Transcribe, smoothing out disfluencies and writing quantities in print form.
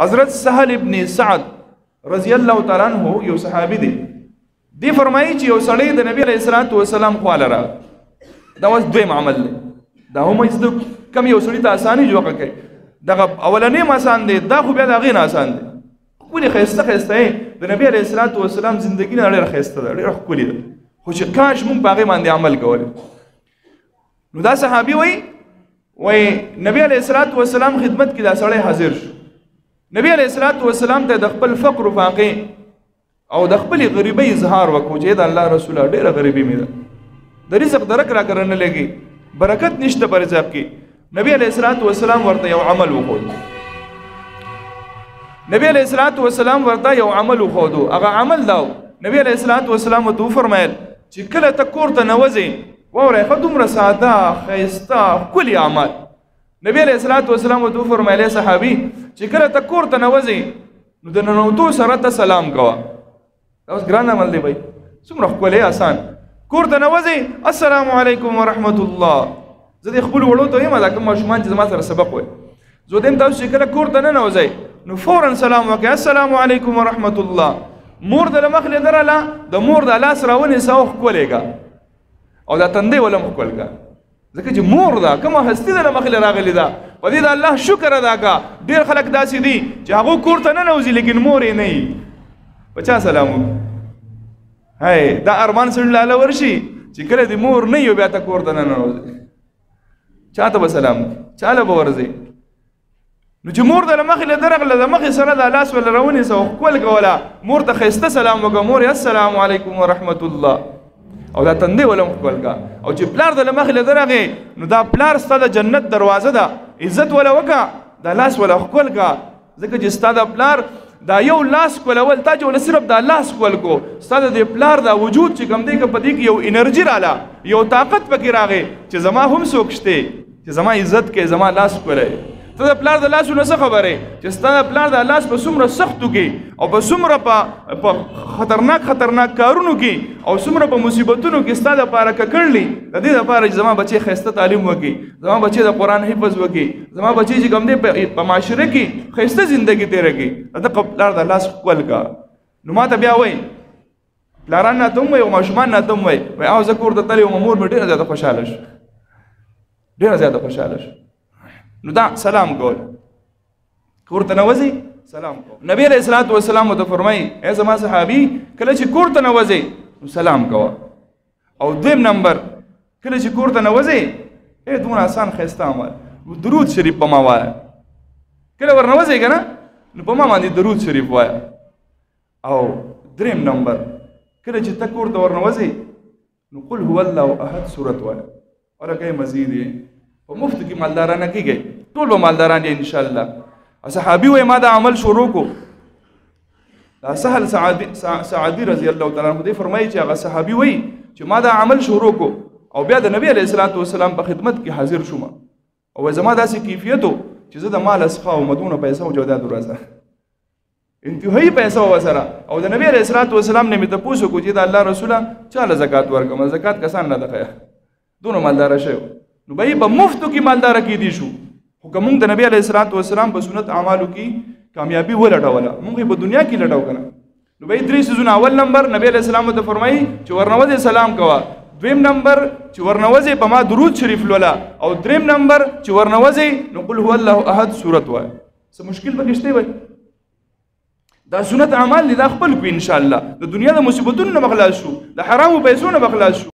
حضرت سهل ابن سعد رضی الله تعالی عنہ یو صحابي دی فرمایي چې یو سړی د نبی علیه الصلاۃ والسلام خواله را دا اوس دویم عمل دی دا هم چې کم یو سړی ته اساني جوړه کوي دغه اولنې آسان دی دا خو بیا د هغې نه آسان دی ښکلې ښایسته د نبی علیه الصلاۃ والسلام زندګي نه ډېره ښایسته ده ډېره ښکلې ده خو چې کاش مونږ په هغې باندې عمل کولی نو دا صحابي وایي نبی علیه الصلاۃ والسلام خدمت کې دا سړی حاضر شو نبی علیه الصلاۃ والسلام ته د خپل فقر و فاقې او د خپلې غریبۍ اظهار وکړو چې د الله رسوله ډېره غریبي مې ده د رزق درک راکره نه لګي برکت نشته په رزق کې نبی علیه الصلاۃ والسلام ورته یو عمل وښود نبی علیه الصلاۃ والسلام ورته یو عمل وښودو هغه عمل دا نبی علیه الصلاۃ والسلام ورته وفرمایل چې کله ته کور ته نوځې واورئ ښه دومره ساده ښایسته ښکلي اعمال نبی علیه الصلاۃ والسلام ورته وفرمایل ای صحابي چې کله ته کور ته نوځې نو د ننوتو سره ته سلام کوه دا اوس ګران عمل دی بھائی څومره ښکلی آسان کور ته نوځې السلام علیکم ورحمت الله زه دې خپلو وړو ته یم دا کوم ماشومان چې زما سره سبق وایي زه وایم تاسو چې کله کور ته ننوځئ نو فورا سلام وکړئ السلام علیکم ورحمت الله مور د له مخې لرله د مور د لاس راونیسه او ښکلې کا او دا تندی ولم ښکل کا ځکه چې مور ده کومه هستي د له مخې راغلې ده په دې د الله شکر ادا کا ډېر خلک داسې دي چې هغه کور ته ننوځي لیکن مور یې نه وي په چا سلام وکړي هی دا ارمان سړي لاله ورشي چې کله د مور نه وي بیا ته کور ته ننوځي چا ته به سلام چا له به ورځي نو چې مور د له مخې له درغله د مخې سره د لاس وله راونیسه او ښکل کوله مور ته ښایسته سلام وکړه مور یې السلام علیکم ورحمت الله او دا تندی ولم ښکل کا او چې پلار د له مخې له درغې نو دا پلار ستا د جنت دروازه ده عزت وله وکړه دا لاس وله ښکل کا ځکه چې ستا د پلار دا یو لاس ښکلول تا چې وله صرف دا لاس ښکل کو ستا د دې پلار دا وجود چې کوم دی که په دې کې یو انرژي راله یو طاقت پکې راغی چې زما هم څوک شته چې زما عزت کې زما لاس ښکلی ته د پلار د لاسونه څه خبرې چې ستا د پلار د لاس په څومره سختو کې او په څومره په خطرناک کارونو کې او څومره په مصیبتونو کې ستا دپاره ککړلي د دې دپاره چې زما بچی ښایسته تعلیم وکړي زما بچی د قرآن حفظ وکړي زما بچی چې کوم دی په معاشره کې ښایسته زندګي تېره کړي د دغه پلار د لاس ښکل کا نو ما ته بیا وایي پلاران نه ته هم وایي او ماشومان نه ته هم وایي او زه کور ته تللی وم مور مې ډېره زیاته خوشحاله شو ډېره زیاته خوشحاله شو نو دا سلام کول کور ته نوځئ سلام کول نبی علیه الصلاۃ والسلام ورته فرمایي ای زما صحابي کله چې کور ته نوځئ نو سلام کوه او دویم نمبر کله چې کور ته نوځئ دومره آسان ښایسته عمل درود شریف په ما وایه کله ور نوځئ که نه نو په ما باندې درود شریف وایه او دریم نمبر کله چې ته کور ته ور نوځئ نو قل هو الله احد صورت وایه ورکه مزید یې په مفت کې مالدارانه کېږئ ټول به مالداران یې انشاءالله صحابي وایي ما دا عمل شروع کو دا سهل سعدي رضی الله تعالی عنہ دې فرمایي چې هغه صحابي وایي چې ما دا عمل شروع کو او بیا د نبی علیه الصلاۃ والسلام په خدمت کې حاضر شوم او زما داسې کیفیت و چې زه د مال څخه او مدونه پیسه او جودات ورځه انتهایی پیسه و سره او د نبی علیه الصلاۃ والسلام نه مې تپوس وکړو چې د الله رسوله چاله زکات ورکړم زکات کسان نه ده دونه مالداره شوی نو به په مفتو کې مالداره کېدی شو خو که موږ د نبی علیه الصلاۃ والسلام په سنت اعمالو کې کامیابي ولټوله موږ یې په دنیا کې لټو که نه نو به یې درې څیزونه اول نمبر نبی علیه السلام ته فرمایي چې ورنوځې سلام کوه دویم نمبر چې ورنوځې په ما درود شریف لوله او دریم نمبر چې ورنوځې نو قل هو الله احد صورت وایه څه مشکل پکې شته وایي دا سنت اعمال دي دا خپل کړو انشاءالله د دنیا د مصیبتونو نه به خلاص شو د حرامو پیسو نه به خلاص شو